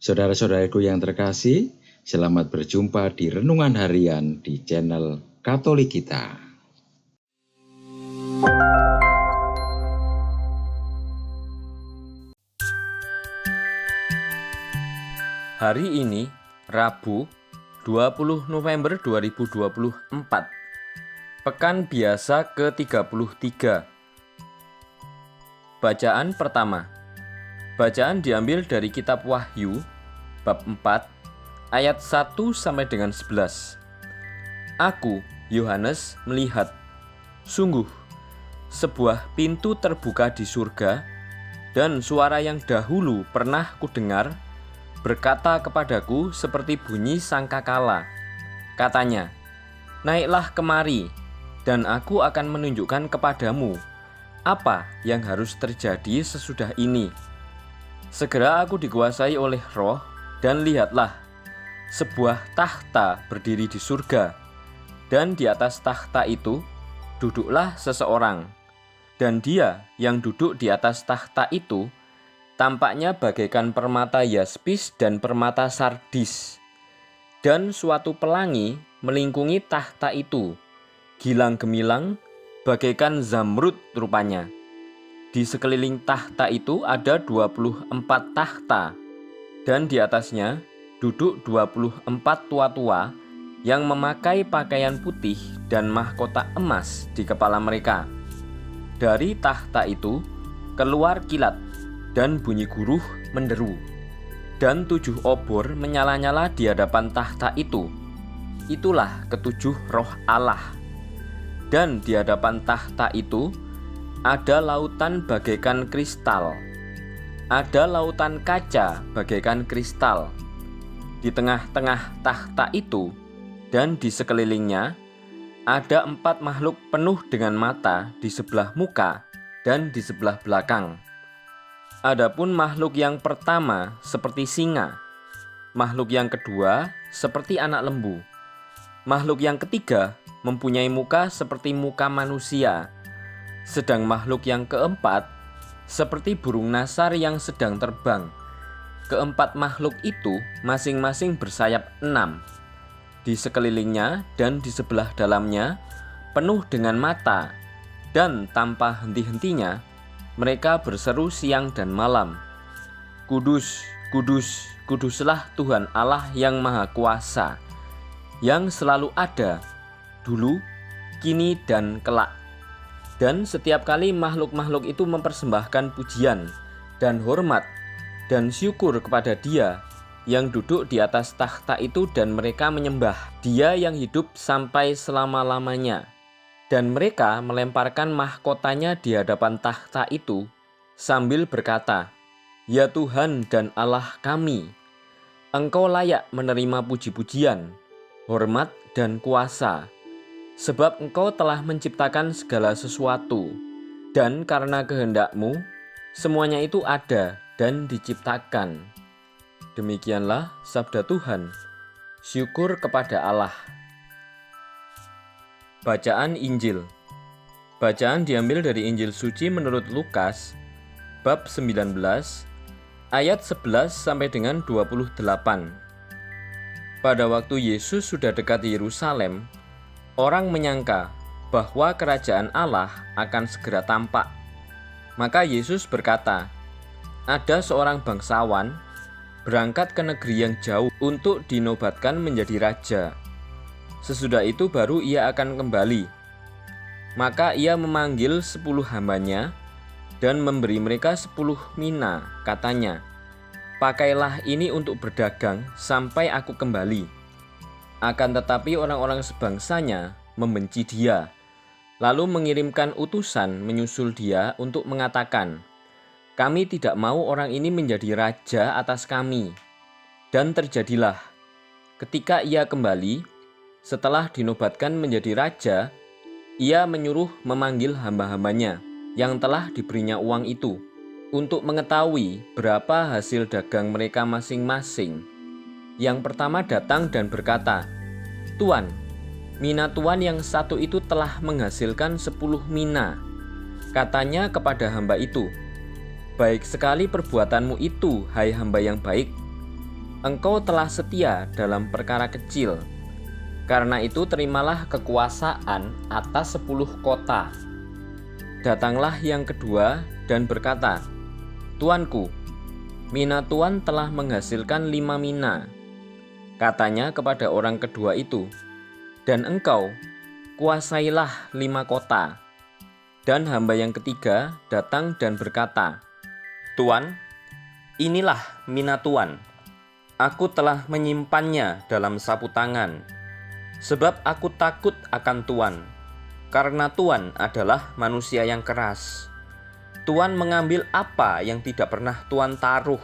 Saudara-saudaraku yang terkasih, selamat berjumpa di Renungan Harian di channel Katolik kita. Hari ini, Rabu, 20 November 2024, Pekan Biasa ke-33. Bacaan pertama. Bacaan diambil dari kitab Wahyu, bab 4, ayat 1 sampai dengan 11. Aku, Yohanes, melihat, sungguh, sebuah pintu terbuka di surga, dan suara yang dahulu pernah kudengar berkata kepadaku seperti bunyi sangkakala. Katanya, naiklah kemari, dan aku akan menunjukkan kepadamu apa yang harus terjadi sesudah ini. Segera aku dikuasai oleh Roh, dan lihatlah, sebuah tahta berdiri di surga, dan di atas tahta itu duduklah seseorang, dan dia yang duduk di atas tahta itu tampaknya bagaikan permata yaspis dan permata sardis, dan suatu pelangi melingkungi tahta itu, gilang gemilang bagaikan zamrud rupanya. Di sekeliling tahta itu ada 24 tahta, dan di atasnya duduk 24 tua-tua yang memakai pakaian putih dan mahkota emas di kepala mereka. Dari tahta itu keluar kilat, dan bunyi guruh menderu, dan 7 obor menyala-nyala di hadapan tahta itu. Itulah ketujuh roh Allah. Dan di hadapan tahta itu ada lautan bagaikan kristal, ada lautan kaca bagaikan kristal. Di tengah-tengah tahta itu dan di sekelilingnya ada 4 makhluk penuh dengan mata di sebelah muka dan di sebelah belakang. Adapun makhluk yang pertama seperti singa, makhluk yang kedua seperti anak lembu, makhluk yang ketiga mempunyai muka seperti muka manusia, sedang makhluk yang keempat seperti burung nasar yang sedang terbang. Keempat makhluk itu masing-masing bersayap 6. Di sekelilingnya dan di sebelah dalamnya penuh dengan mata, dan tanpa henti-hentinya mereka berseru siang dan malam, Kudus, kudus, kuduslah Tuhan Allah yang Maha Kuasa, yang selalu ada, dulu, kini, dan kelak. Dan setiap kali makhluk-makhluk itu mempersembahkan pujian dan hormat dan syukur kepada Dia yang duduk di atas tahta itu, dan mereka menyembah Dia yang hidup sampai selama-lamanya. Dan mereka melemparkan mahkotanya di hadapan tahta itu sambil berkata, Ya Tuhan dan Allah kami, Engkau layak menerima puji-pujian, hormat dan kuasa, sebab Engkau telah menciptakan segala sesuatu, dan karena kehendak-Mu semuanya itu ada dan diciptakan. Demikianlah sabda Tuhan. Syukur kepada Allah. Bacaan Injil. Bacaan diambil dari Injil suci menurut Lukas, bab 19, ayat 11 sampai dengan 28. Pada waktu Yesus sudah dekat Yerusalem, orang menyangka bahwa kerajaan Allah akan segera tampak. Maka Yesus berkata, ada seorang bangsawan berangkat ke negeri yang jauh untuk dinobatkan menjadi raja. Sesudah itu baru ia akan kembali. Maka ia memanggil 10 hambanya dan memberi mereka 10 mina. Katanya, pakailah ini untuk berdagang sampai aku kembali. Akan tetapi orang-orang sebangsanya membenci dia, lalu mengirimkan utusan menyusul dia untuk mengatakan, kami tidak mau orang ini menjadi raja atas kami. Dan terjadilah, ketika ia kembali, setelah dinobatkan menjadi raja, ia menyuruh memanggil hamba-hambanya yang telah diberinya uang itu, untuk mengetahui berapa hasil dagang mereka masing-masing. Yang pertama datang dan berkata, Tuan, mina tuan yang satu itu telah menghasilkan 10 mina. Katanya kepada hamba itu, baik sekali perbuatanmu itu, hai hamba yang baik. Engkau telah setia dalam perkara kecil. Karena itu terimalah kekuasaan atas 10 kota. Datanglah yang kedua dan berkata, Tuanku, mina Tuan telah menghasilkan 5 mina. Katanya kepada orang kedua itu, dan engkau kuasailah 5 kota. Dan hamba yang ketiga datang dan berkata, Tuan, inilah mina Tuan. Aku telah menyimpannya dalam sapu tangan, sebab aku takut akan Tuan, karena Tuan adalah manusia yang keras. Tuan mengambil apa yang tidak pernah Tuan taruh,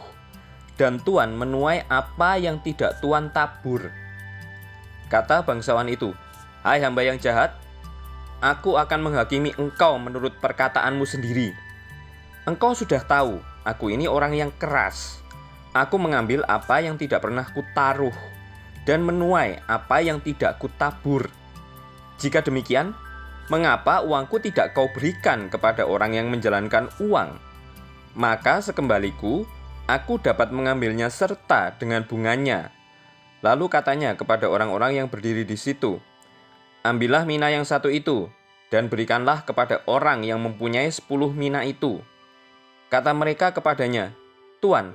dan Tuan menuai apa yang tidak Tuan tabur. Kata bangsawan itu, Hai hamba yang jahat, aku akan menghakimi engkau menurut perkataanmu sendiri. Engkau sudah tahu, aku ini orang yang keras. Aku mengambil apa yang tidak pernah kutaruh, dan menuai apa yang tidak kutabur. Jika demikian, mengapa uangku tidak kau berikan kepada orang yang menjalankan uang? Maka sekembaliku, aku dapat mengambilnya serta dengan bunganya. Lalu katanya kepada orang-orang yang berdiri di situ, Ambillah mina yang satu itu, dan berikanlah kepada orang yang mempunyai 10 mina itu. Kata mereka kepadanya, Tuan,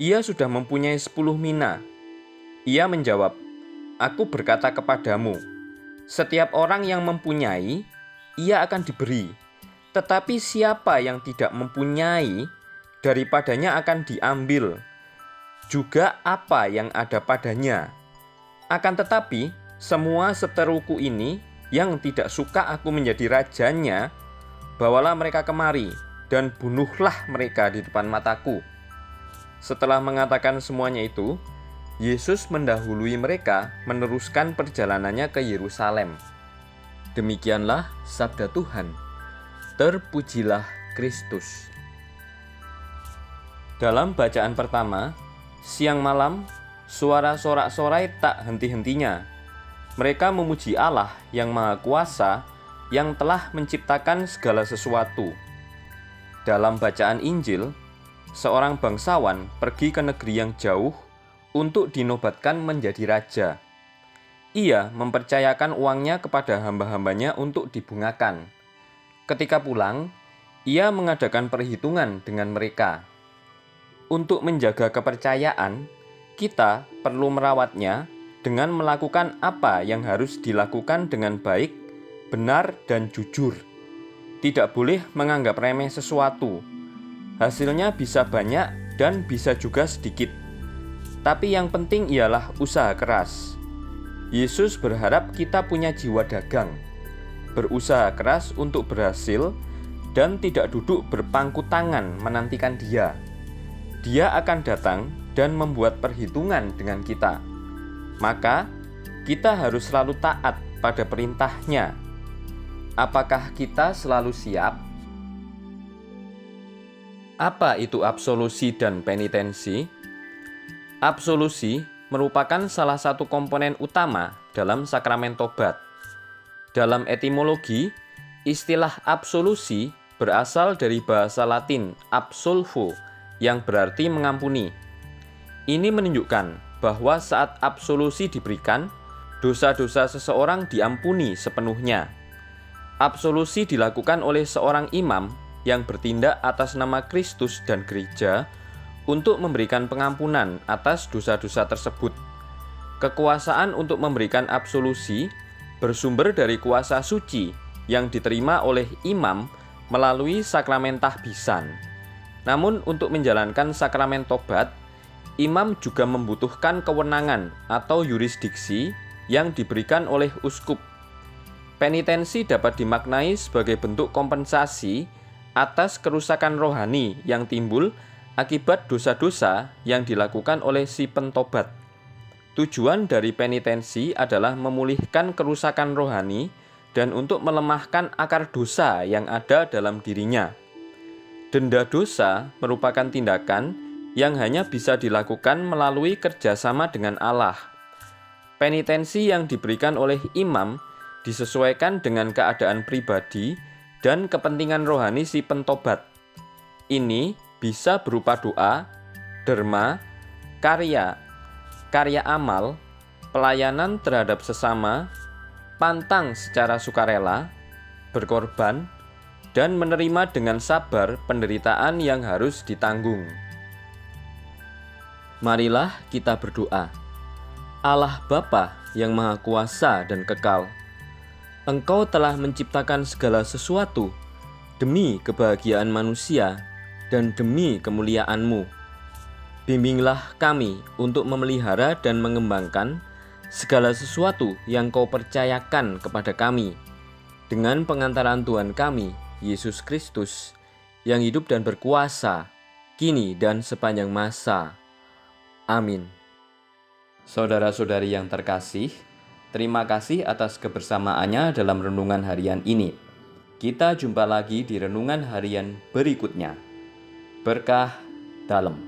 ia sudah mempunyai 10 mina. Ia menjawab, Aku berkata kepadamu, setiap orang yang mempunyai, ia akan diberi. Tetapi siapa yang tidak mempunyai, daripadanya akan diambil juga apa yang ada padanya. Akan tetapi, semua seteruku ini yang tidak suka aku menjadi rajanya, bawalah mereka kemari dan bunuhlah mereka di depan mataku. Setelah mengatakan semuanya itu, Yesus mendahului mereka meneruskan perjalanannya ke Yerusalem. Demikianlah sabda Tuhan. Terpujilah Kristus. Dalam bacaan pertama, siang malam, suara sorak-sorai tak henti-hentinya. Mereka memuji Allah yang Maha Kuasa, yang telah menciptakan segala sesuatu. Dalam bacaan Injil, seorang bangsawan pergi ke negeri yang jauh untuk dinobatkan menjadi raja. Ia mempercayakan uangnya kepada hamba-hambanya untuk dibungakan. Ketika pulang, ia mengadakan perhitungan dengan mereka. Untuk menjaga kepercayaan, kita perlu merawatnya dengan melakukan apa yang harus dilakukan dengan baik, benar, dan jujur. Tidak boleh menganggap remeh sesuatu. Hasilnya bisa banyak dan bisa juga sedikit. Tapi yang penting ialah usaha keras. Yesus berharap kita punya jiwa dagang, berusaha keras untuk berhasil, dan tidak duduk berpangku tangan menantikan Dia. Dia akan datang dan membuat perhitungan dengan kita. Maka, kita harus selalu taat pada perintah-Nya. Apakah kita selalu siap? Apa itu absolusi dan penitensi? Absolusi merupakan salah satu komponen utama dalam sakramen tobat. Dalam etimologi, istilah absolusi berasal dari bahasa Latin absolvo, yang berarti mengampuni. Ini menunjukkan bahwa saat absolusi diberikan, dosa-dosa seseorang diampuni sepenuhnya. Absolusi dilakukan oleh seorang imam yang bertindak atas nama Kristus dan gereja untuk memberikan pengampunan atas dosa-dosa tersebut. Kekuasaan untuk memberikan absolusi bersumber dari kuasa suci yang diterima oleh imam melalui sakramen tahbisan. Namun untuk menjalankan sakramen tobat, imam juga membutuhkan kewenangan atau yurisdiksi yang diberikan oleh uskup. Penitensi dapat dimaknai sebagai bentuk kompensasi atas kerusakan rohani yang timbul akibat dosa-dosa yang dilakukan oleh si pentobat. Tujuan dari penitensi adalah memulihkan kerusakan rohani dan untuk melemahkan akar dosa yang ada dalam dirinya. Denda dosa merupakan tindakan yang hanya bisa dilakukan melalui kerjasama dengan Allah. Penitensi yang diberikan oleh imam disesuaikan dengan keadaan pribadi dan kepentingan rohani si pentobat. Ini bisa berupa doa, derma, karya, karya amal, pelayanan terhadap sesama, pantang secara sukarela, berkorban, dan menerima dengan sabar penderitaan yang harus ditanggung. Marilah kita berdoa. Allah Bapa yang Maha Kuasa dan Kekal, Engkau telah menciptakan segala sesuatu demi kebahagiaan manusia dan demi kemuliaan-Mu. Bimbinglah kami untuk memelihara dan mengembangkan segala sesuatu yang Kau percayakan kepada kami dengan pengantaran Tuhan kami, Yesus Kristus, yang hidup dan berkuasa kini dan sepanjang masa. Amin. Saudara-saudari yang terkasih, terima kasih atas kebersamaannya dalam renungan harian ini. Kita jumpa lagi di renungan harian berikutnya. Berkah dalam.